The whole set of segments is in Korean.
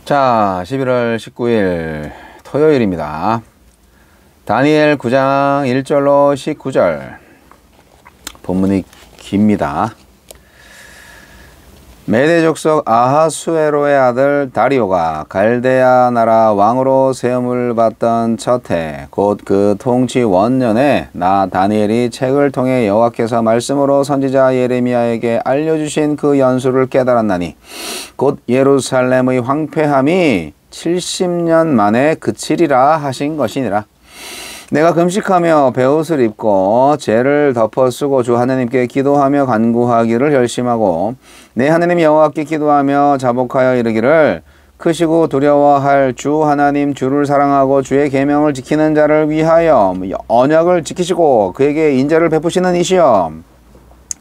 자, 11월 19일 토요일입니다. 다니엘 9장 1절로 19절. 본문이 깁니다. 메대 족속 아하수에로의 아들 다리오가 갈대아 나라 왕으로 세움을 받던 첫 해, 곧 그 통치 원년에 나 다니엘이 책을 통해 여호와께서 말씀으로 선지자 예레미야에게 알려주신 그 연수를 깨달았나니 곧 예루살렘의 황폐함이 70년 만에 그치리라 하신 것이니라. 내가 금식하며 베옷을 입고 죄를 덮어 쓰고 주 하나님께 기도하며 간구하기를 결심하고 내 하나님 여호와께 기도하며 자복하여 이르기를 크시고 두려워할 주 하나님 주를 사랑하고 주의 계명을 지키는 자를 위하여 언약을 지키시고 그에게 인자를 베푸시는 이시여,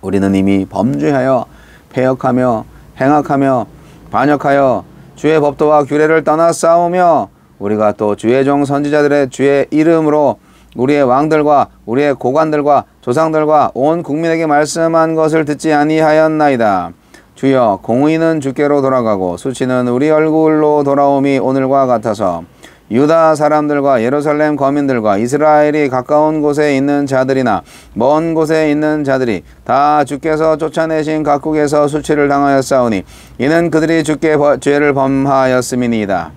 우리는 이미 범죄하여 패역하며 행악하며 반역하여 주의 법도와 규례를 떠나 싸우며 우리가 또 주의 종 선지자들의 주의 이름으로 우리의 왕들과 우리의 고관들과 조상들과 온 국민에게 말씀한 것을 듣지 아니하였나이다. 주여, 공의는 주께로 돌아가고 수치는 우리 얼굴로 돌아옴이 오늘과 같아서 유다 사람들과 예루살렘 거민들과 이스라엘이 가까운 곳에 있는 자들이나 먼 곳에 있는 자들이 다 주께서 쫓아내신 각국에서 수치를 당하였사오니 이는 그들이 주께 죄를 범하였음이니이다.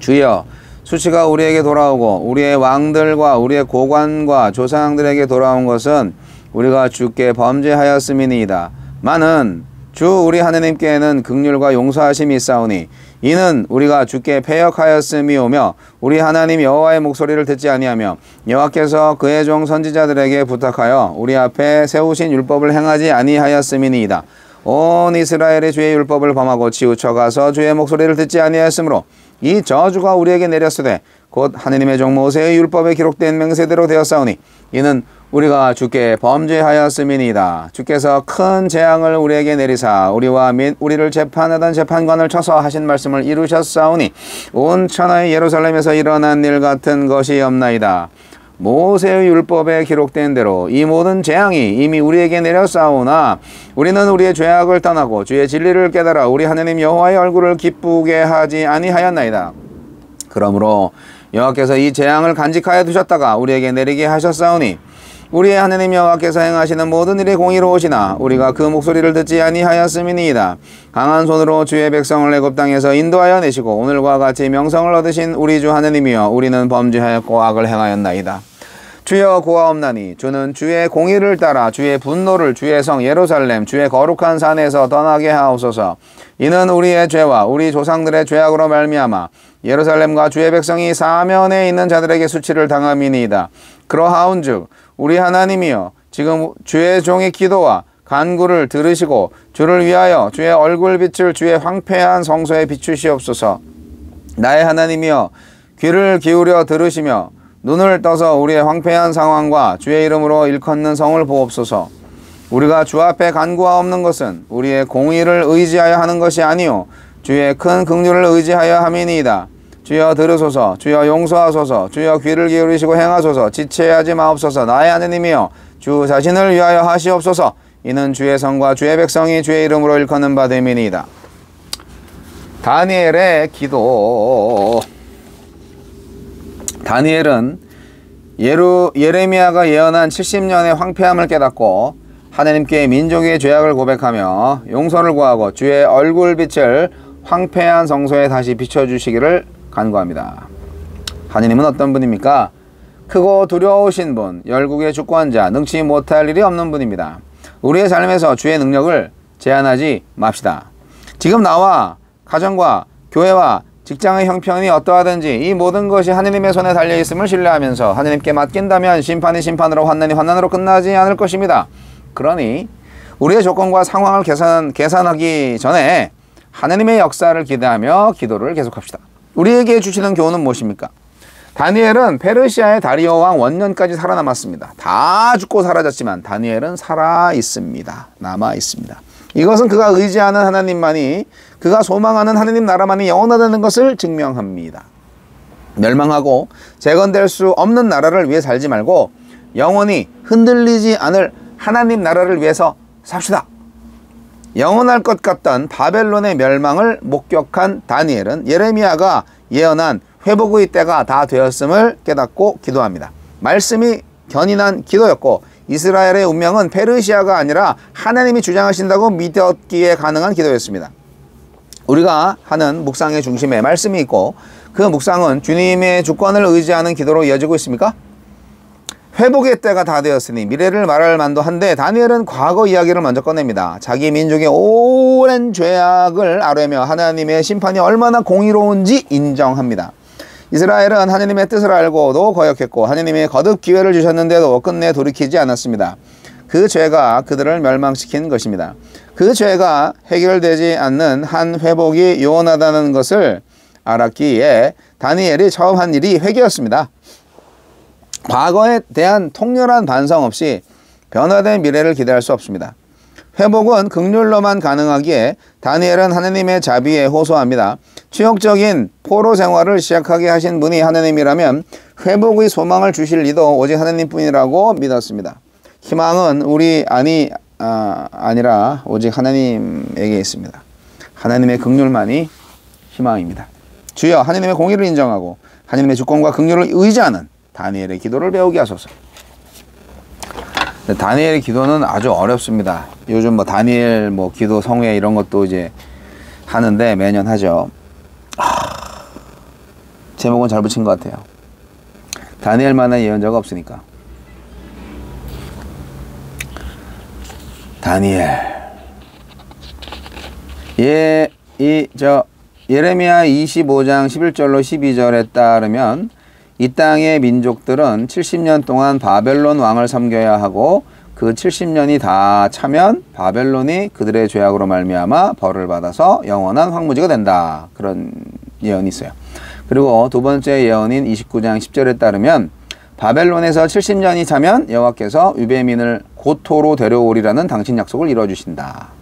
주여, 수치가 우리에게 돌아오고 우리의 왕들과 우리의 고관과 조상들에게 돌아온 것은 우리가 주께 범죄하였음이니이다. 마는 주 우리 하느님께는 긍휼과 용서하심이 있사오니 이는 우리가 주께 패역하였음이오며 우리 하나님 여호와의 목소리를 듣지 아니하며 여호와께서 그의 종 선지자들에게 부탁하여 우리 앞에 세우신 율법을 행하지 아니하였음이니이다. 온 이스라엘의 주의 율법을 범하고 치우쳐가서 주의 목소리를 듣지 아니하였으므로 이 저주가 우리에게 내렸으되 곧 하느님의 종 모세의 율법에 기록된 맹세대로 되었사오니 이는 우리가 주께 범죄하였음이니이다. 주께서 큰 재앙을 우리에게 내리사 우리와 및 우리를 재판하던 재판관을 쳐서 하신 말씀을 이루셨사오니 온 천하의 예루살렘에서 일어난 일 같은 것이 없나이다. 모세의 율법에 기록된 대로 이 모든 재앙이 이미 우리에게 내렸사오나 우리는 우리의 죄악을 떠나고 주의 진리를 깨달아 우리 하나님 여호와의 얼굴을 기쁘게 하지 아니하였나이다. 그러므로 여호와께서 이 재앙을 간직하여 두셨다가 우리에게 내리게 하셨사오니 우리의 하나님 여호와께서 행하시는 모든 일이 공의로우시나 우리가 그 목소리를 듣지 아니하였음이니이다. 강한 손으로 주의 백성을 애굽 땅에서 인도하여 내시고 오늘과 같이 명성을 얻으신 우리 주 하나님이여, 우리는 범죄하였고 악을 행하였나이다. 주여, 고하옵나니 주는 주의 공의를 따라 주의 분노를 주의 성 예루살렘 주의 거룩한 산에서 떠나게 하옵소서. 이는 우리의 죄와 우리 조상들의 죄악으로 말미암아 예루살렘과 주의 백성이 사면에 있는 자들에게 수치를 당함이니이다. 그러하온즉 우리 하나님이여, 지금 주의 종의 기도와 간구를 들으시고 주를 위하여 주의 얼굴빛을 주의 황폐한 성소에 비추시옵소서. 나의 하나님이여, 귀를 기울여 들으시며 눈을 떠서 우리의 황폐한 상황과 주의 이름으로 일컫는 성을 보옵소서. 우리가 주 앞에 간구하옵는 것은 우리의 공의를 의지하여 하는 것이 아니요 주의 큰 긍휼을 의지하여 함이니이다. 주여, 들으소서. 주여, 용서하소서. 주여, 귀를 기울이시고 행하소서. 지체하지 마옵소서. 나의 하느님이여, 주 자신을 위하여 하시옵소서. 이는 주의 성과 주의 백성이 주의 이름으로 일컫는 바 됨이니이다. 다니엘의 기도. 다니엘은 예레미야가 예언한 70년의 황폐함을 깨닫고 하나님께 민족의 죄악을 고백하며 용서를 구하고 주의 얼굴빛을 황폐한 성소에 다시 비춰주시기를 간구합니다. 하느님은 어떤 분입니까? 크고 두려우신 분, 열국의 주권자, 능치 못할 일이 없는 분입니다. 우리의 삶에서 주의 능력을 제한하지 맙시다. 지금 나와 가정과 교회와 직장의 형편이 어떠하든지 이 모든 것이 하느님의 손에 달려있음을 신뢰하면서 하느님께 맡긴다면 심판이 심판으로, 환난이 환난으로 끝나지 않을 것입니다. 그러니 우리의 조건과 상황을 계산하기 전에 하느님의 역사를 기대하며 기도를 계속합시다. 우리에게 주시는 교훈은 무엇입니까? 다니엘은 페르시아의 다리오 왕 원년까지 살아남았습니다. 다 죽고 사라졌지만 다니엘은 살아있습니다. 남아있습니다. 이것은 그가 의지하는 하나님만이, 그가 소망하는 하느님 나라만이 영원하다는 것을 증명합니다. 멸망하고 재건될 수 없는 나라를 위해 살지 말고 영원히 흔들리지 않을 하나님 나라를 위해서 삽시다. 영원할 것 같던 바벨론의 멸망을 목격한 다니엘은 예레미야가 예언한 회복의 때가 다 되었음을 깨닫고 기도합니다. 말씀이 견인한 기도였고 이스라엘의 운명은 페르시아가 아니라 하나님이 주장하신다고 믿었기에 가능한 기도였습니다. 우리가 하는 묵상의 중심에 말씀이 있고 그 묵상은 주님의 주권을 의지하는 기도로 이어지고 있습니까? 회복의 때가 다 되었으니 미래를 말할 만도 한데 다니엘은 과거 이야기를 먼저 꺼냅니다. 자기 민족의 오랜 죄악을 아뢰며 하나님의 심판이 얼마나 공의로운지 인정합니다. 이스라엘은 하나님의 뜻을 알고도 거역했고 하나님이 거듭 기회를 주셨는데도 끝내 돌이키지 않았습니다. 그 죄가 그들을 멸망시킨 것입니다. 그 죄가 해결되지 않는 한 회복이 요원하다는 것을 알았기에 다니엘이 처음 한 일이 회개였습니다. 과거에 대한 통렬한 반성 없이 변화된 미래를 기대할 수 없습니다. 회복은 긍휼로만 가능하기에 다니엘은 하나님의 자비에 호소합니다. 추역적인 포로 생활을 시작하게 하신 분이 하나님이라면 회복의 소망을 주실 리도 오직 하나님뿐이라고 믿었습니다. 희망은 우리 아니라 오직 하나님에게 있습니다. 하나님의 긍휼만이 희망입니다. 주여 하나님의 공의를 인정하고 하나님의 주권과 긍휼을 의지하는 다니엘의 기도를 배우게 하소서. 다니엘의 기도는 아주 어렵습니다. 요즘 뭐 다니엘 기도 성회 이런 것도 이제 하는데 매년 하죠. 제목은 잘 붙인 것 같아요. 다니엘만한 예언자가 없으니까. 다니엘. 예레미야 25장 11절로 12절에 따르면 이 땅의 민족들은 70년 동안 바벨론 왕을 섬겨야 하고 그 70년이 다 차면 바벨론이 그들의 죄악으로 말미암아 벌을 받아서 영원한 황무지가 된다. 그런 예언이 있어요. 그리고 두 번째 예언인 29장 10절에 따르면 바벨론에서 70년이 차면 여호와께서 유베민을 고토로 데려오리라는 당신 약속을 이루어주신다.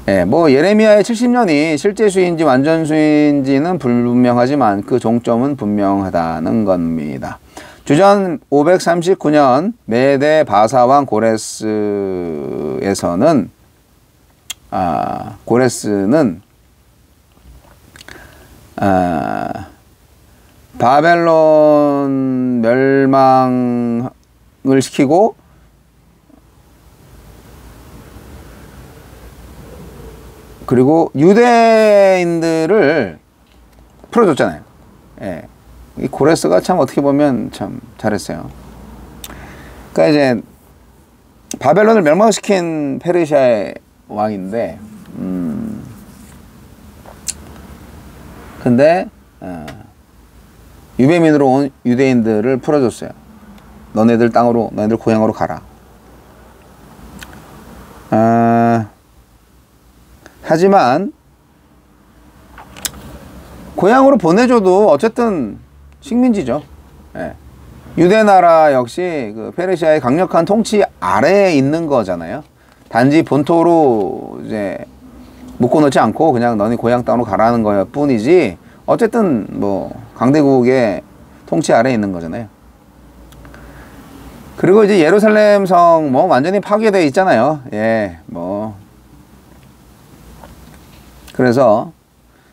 예레미야의 70년이 실제 수인지 완전 수인지는 불분명하지만 그 종점은 분명하다는 겁니다. 주전 539년 메대 바사왕 고레스는 바벨론 멸망을 시키고 그리고 유대인들을 풀어줬잖아요. 이 고레스가 참 어떻게 보면 참 잘했어요. 그러니까 이제 바벨론을 멸망시킨 페르시아의 왕인데, 근데 유배민으로 온 유대인들을 풀어줬어요. 너네들 땅으로, 너네들 고향으로 가라. 하지만 고향으로 보내줘도 어쨌든 식민지죠. 유대 나라 역시 그 페르시아의 강력한 통치 아래에 있는 거잖아요. 단지 본토로 이제 묶어놓지 않고 그냥 너네 고향 땅으로 가라는 거야 뿐이지 어쨌든 뭐 강대국의 통치 아래에 있는 거잖아요. 그리고 이제 예루살렘 성 뭐 완전히 파괴되어 있잖아요. 그래서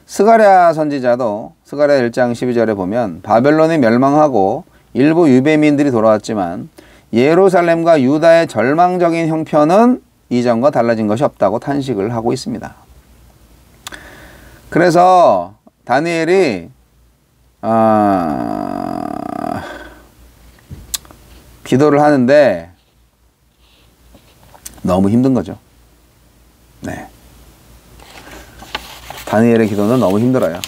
스가랴 선지자도 스가랴 1장 12절에 보면 바벨론이 멸망하고 일부 유배민들이 돌아왔지만 예루살렘과 유다의 절망적인 형편은 이전과 달라진 것이 없다고 탄식을 하고 있습니다. 그래서 다니엘이 기도를 하는데 너무 힘든 거죠. 다니엘의 기도는 너무 힘들어요.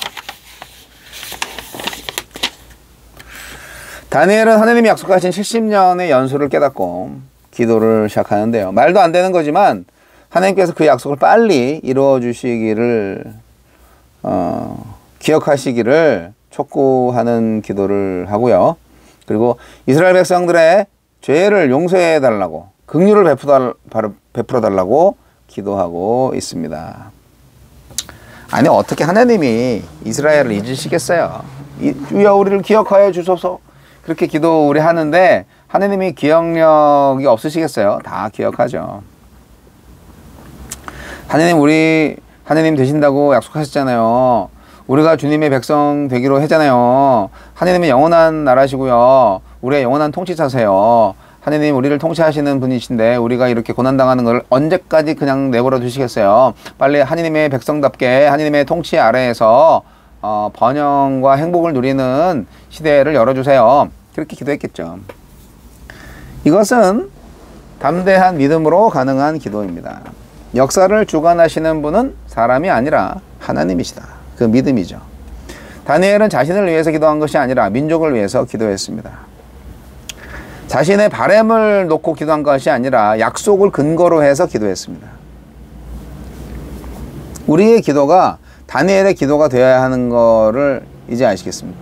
다니엘은 하나님이 약속하신 70년의 연수를 깨닫고 기도를 시작하는데요. 말도 안 되는 거지만 하나님께서 그 약속을 빨리 이루어 주시기를 기억하시기를 촉구하는 기도를 하고요. 그리고 이스라엘 백성들의 죄를 용서해 달라고, 긍휼을 베풀어 달라고 기도하고 있습니다. 아니 어떻게 하나님이 이스라엘을 잊으시겠어요? 주여 우리를 기억하여 주소서. 그렇게 기도 우리 하는데 하나님이 기억력이 없으시겠어요? 다 기억하죠. 하느님 되신다고 약속하셨잖아요. 우리가 주님의 백성 되기로 했잖아요. 하느님은 영원한 나라시고요. 우리의 영원한 통치자세요. 하느님 우리를 통치하시는 분이신데 우리가 이렇게 고난당하는 걸 언제까지 그냥 내버려 두시겠어요. 빨리 하느님의 백성답게 하느님의 통치 아래에서 번영과 행복을 누리는 시대를 열어주세요. 그렇게 기도했겠죠. 이것은 담대한 믿음으로 가능한 기도입니다. 역사를 주관하시는 분은 사람이 아니라 하나님이시다. 그 믿음이죠. 다니엘은 자신을 위해서 기도한 것이 아니라 민족을 위해서 기도했습니다. 자신의 바램을 놓고 기도한 것이 아니라 약속을 근거로 해서 기도했습니다. 우리의 기도가 다니엘의 기도가 되어야 하는 것을 이제 아시겠습니다.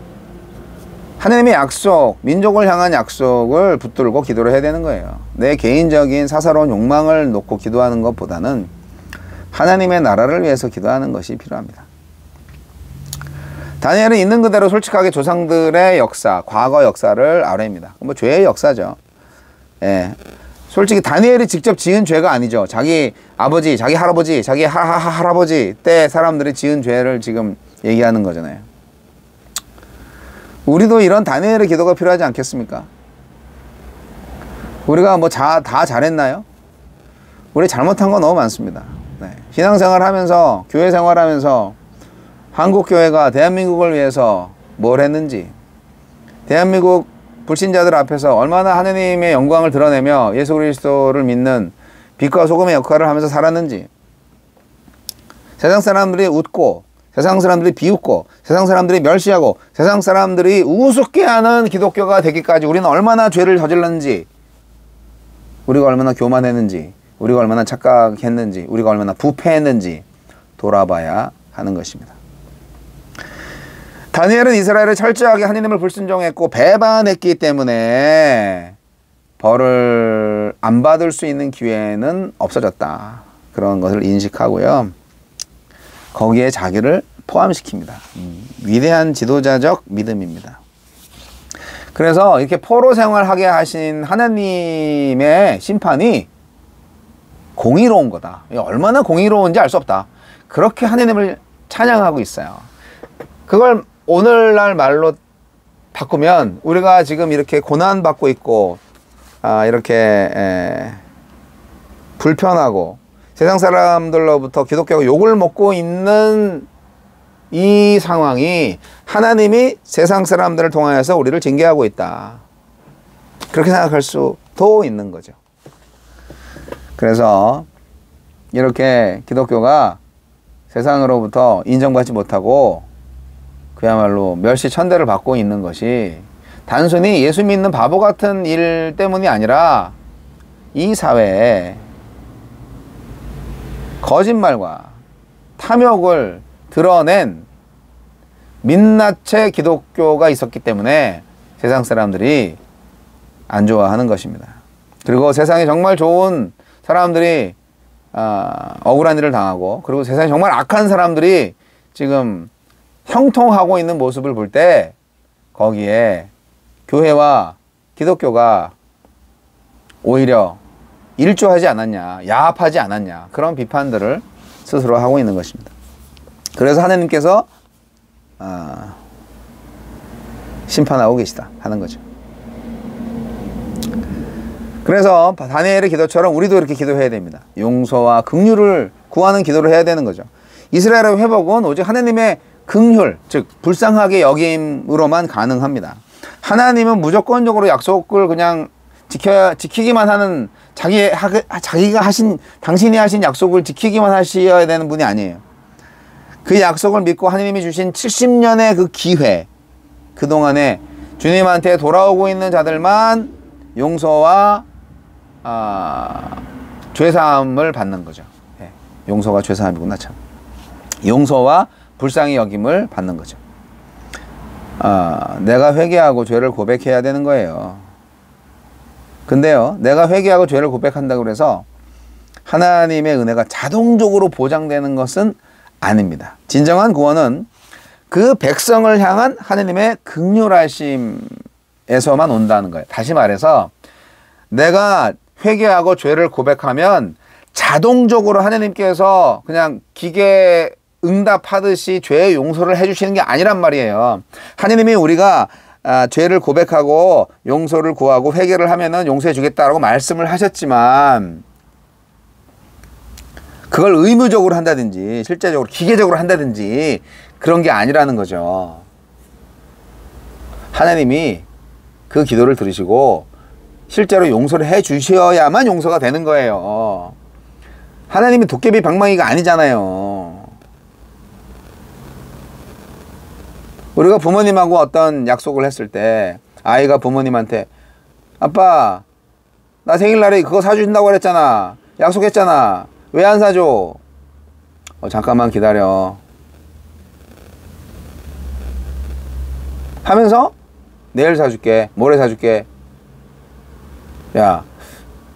하나님의 약속, 민족을 향한 약속을 붙들고 기도를 해야 되는 거예요. 내 개인적인 사사로운 욕망을 놓고 기도하는 것보다는 하나님의 나라를 위해서 기도하는 것이 필요합니다. 다니엘은 있는 그대로 솔직하게 조상들의 역사, 과거 역사를 아뢰입니다. 뭐 죄의 역사죠. 예. 솔직히 다니엘이 직접 지은 죄가 아니죠. 자기 아버지, 자기 할아버지, 자기 할아버지 때 사람들이 지은 죄를 지금 얘기하는 거잖아요. 우리도 이런 다니엘의 기도가 필요하지 않겠습니까? 우리가 뭐 다 잘했나요? 우리 잘못한 거 너무 많습니다. 네. 신앙생활 하면서, 교회 생활하면서 한국교회가 대한민국을 위해서 뭘 했는지, 대한민국 불신자들 앞에서 얼마나 하느님의 영광을 드러내며 예수 그리스도를 믿는 빛과 소금의 역할을 하면서 살았는지, 세상 사람들이 웃고 세상 사람들이 비웃고 세상 사람들이 멸시하고 세상 사람들이 우습게 하는 기독교가 되기까지 우리는 얼마나 죄를 저질렀는지, 우리가 얼마나 교만했는지, 우리가 얼마나 착각했는지, 우리가 얼마나 부패했는지 돌아봐야 하는 것입니다. 다니엘은 이스라엘을 철저하게 하느님을 불순종했고 배반했기 때문에 벌을 안 받을 수 있는 기회는 없어졌다. 그런 것을 인식하고요. 거기에 자기를 포함시킵니다. 위대한 지도자적 믿음입니다. 그래서 이렇게 포로 생활하게 하신 하나님의 심판이 공의로운 거다. 얼마나 공의로운지 알 수 없다. 그렇게 하나님을 찬양하고 있어요. 그걸 오늘날 말로 바꾸면 우리가 지금 이렇게 고난받고 있고 이렇게 불편하고 세상 사람들로부터 기독교가 욕을 먹고 있는 이 상황이 하나님이 세상 사람들을 통하여서 우리를 징계하고 있다. 그렇게 생각할 수도 있는 거죠. 그래서 이렇게 기독교가 세상으로부터 인정받지 못하고 그야말로 멸시천대를 받고 있는 것이 단순히 예수 믿는 바보 같은 일 때문이 아니라 이 사회에 거짓말과 탐욕을 드러낸 민낯의 기독교가 있었기 때문에 세상 사람들이 안 좋아하는 것입니다. 그리고 세상에 정말 좋은 사람들이 억울한 일을 당하고, 그리고 세상에 정말 악한 사람들이 지금 형통하고 있는 모습을 볼 때 거기에 교회와 기독교가 오히려 일조하지 않았냐, 야합하지 않았냐, 그런 비판들을 스스로 하고 있는 것입니다. 그래서 하나님께서 심판하고 계시다 하는 거죠. 그래서 다니엘의 기도처럼 우리도 이렇게 기도해야 됩니다. 용서와 긍휼을 구하는 기도를 해야 되는 거죠. 이스라엘의 회복은 오직 하나님의 긍휼, 즉 불쌍하게 여김으로만 가능합니다. 하나님은 무조건적으로 약속을 그냥 지키기만 하는, 자기가 하신, 당신이 하신 약속을 지키기만 하셔야 되는 분이 아니에요. 그 약속을 믿고 하나님이 주신 70년의 그 기회, 그동안에 주님한테 돌아오고 있는 자들만 용서와 죄사함을 받는 거죠. 네. 용서가 죄사함이구나, 참. 용서와 불쌍히 여김을 받는 거죠. 내가 회개하고 죄를 고백해야 되는 거예요. 근데요, 내가 회개하고 죄를 고백한다고 해서 하나님의 은혜가 자동적으로 보장되는 것은 아닙니다. 진정한 구원은 그 백성을 향한 하나님의 긍휼하심에서만 온다는 거예요. 다시 말해서 내가 회개하고 죄를 고백하면 자동적으로 하나님께서 그냥 기계 응답하듯이 죄의 용서를 해주시는 게 아니란 말이에요. 하나님이 우리가 죄를 고백하고 용서를 구하고 회개를 하면은 용서해 주겠다라고 말씀을 하셨지만, 그걸 의무적으로 한다든지 실제적으로 기계적으로 한다든지 그런 게 아니라는 거죠. 하나님이 그 기도를 들으시고 실제로 용서를 해 주셔야만 용서가 되는 거예요. 하나님이 도깨비 방망이가 아니잖아요. 우리가 부모님하고 어떤 약속을 했을 때 아이가 부모님한테 아빠 나 생일날에 그거 사주신다고 그랬잖아, 약속했잖아, 왜 안 사줘? 잠깐만 기다려 하면서 내일 사줄게, 모레 사줄게. 야,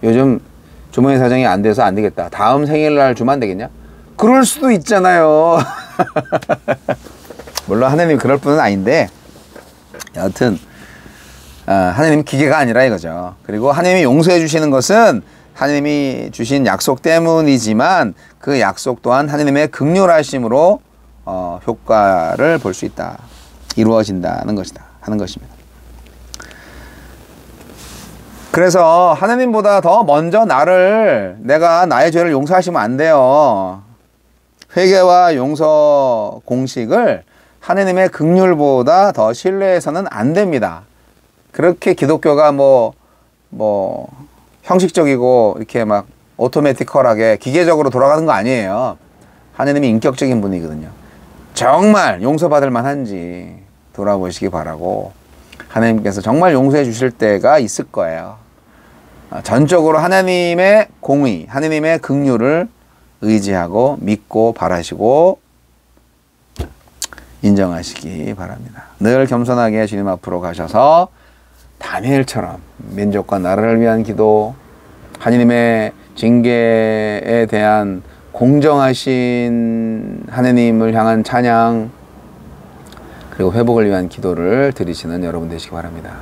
요즘 주머니 사정이 안 돼서 안 되겠다, 다음 생일날 주면 안 되겠냐? 그럴 수도 있잖아요. 물론 하나님이 그럴 분은 아닌데, 여하튼 하나님은 기계가 아니라 이거죠. 그리고 하나님이 용서해 주시는 것은 하나님이 주신 약속 때문이지만 그 약속 또한 하나님의 긍휼하심으로 효과를 볼 수 있다, 이루어진다는 것이다 하는 것입니다. 그래서 하나님보다 더 먼저 내가 나의 죄를 용서하시면 안 돼요. 회개와 용서 공식을 하나님의 긍휼보다 더 신뢰해서는 안 됩니다. 그렇게 기독교가 뭐 형식적이고 이렇게 막 오토매티컬하게 기계적으로 돌아가는 거 아니에요. 하나님이 인격적인 분이거든요. 정말 용서받을 만한지 돌아보시기 바라고, 하나님께서 정말 용서해 주실 때가 있을 거예요. 전적으로 하나님의 공의, 하나님의 긍휼을 의지하고 믿고 바라시고 인정하시기 바랍니다. 늘 겸손하게 주님 앞으로 가셔서 다니엘처럼 민족과 나라를 위한 기도, 하나님의 징계에 대한 공정하신 하나님을 향한 찬양, 그리고 회복을 위한 기도를 드리시는 여러분 되시기 바랍니다.